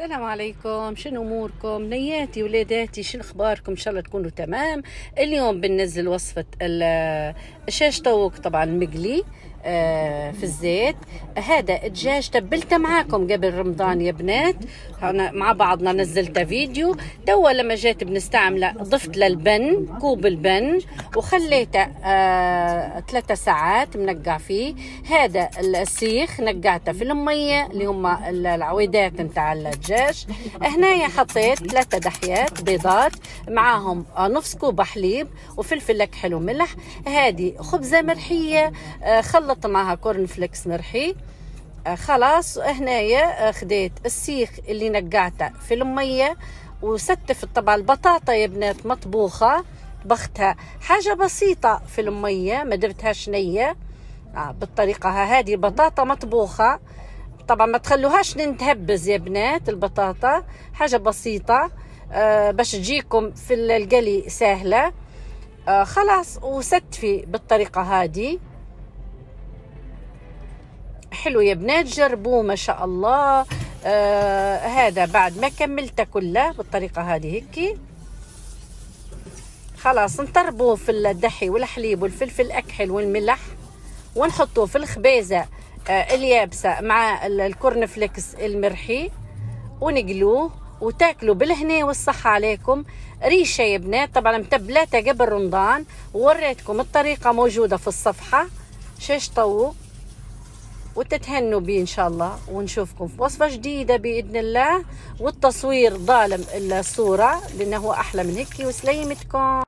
السلام عليكم، شنو اموركم نياتي ولاداتي؟ شنو اخباركم؟ ان شاء الله تكونوا تمام. اليوم بننزل وصفه الشاش طاووق طبعا مقلي في الزيت. هذا الدجاج تبلته معاكم قبل رمضان يا بنات، مع بعضنا نزلته فيديو. توا لما جيت بنستعمله ضفت للبن كوب البن وخليته 3 ساعات منقع فيه. هذا السيخ نقعته في المية اللي هم العويدات نتاع الدجاج. هنايا حطيت 3 دحيات بيضات معاهم نص كوب حليب وفلفل اكحل وملح. هذه خبزة مرحية خلط معها كورن فليكس مرحي. خلاص هنايا خديت السيخ اللي نقعته في المية وستفت طبعا البطاطا يا بنات مطبوخة، طبختها حاجة بسيطة في المية ما درتهاش نية بالطريقة. هذه بطاطا مطبوخة طبعا ما تخلوهاش نتهبز يا بنات، البطاطا حاجة بسيطة باش تجيكم في القلي سهلة. خلاص وستفي بالطريقة هذه. حلو يا بنات، جربوه ما شاء الله. هذا بعد ما كملته كله بالطريقة هذه هيك. خلاص نطربوه في الدحي والحليب والفلفل الأكحل والملح ونحطوه في الخبيزة اليابسة مع الكورن فليكس المرحي ونقلوه وتاكلوا بالهنا والصحة عليكم. ريشة يا بنات طبعا متبلاته قبل رمضان، ووريتكم الطريقة موجودة في الصفحة شاش طاووق، وتتهنوا بي ان شاء الله. ونشوفكم في وصفة جديدة بإذن الله. والتصوير ظالم الصورة لأنه احلى من هيك. وسليمتكم.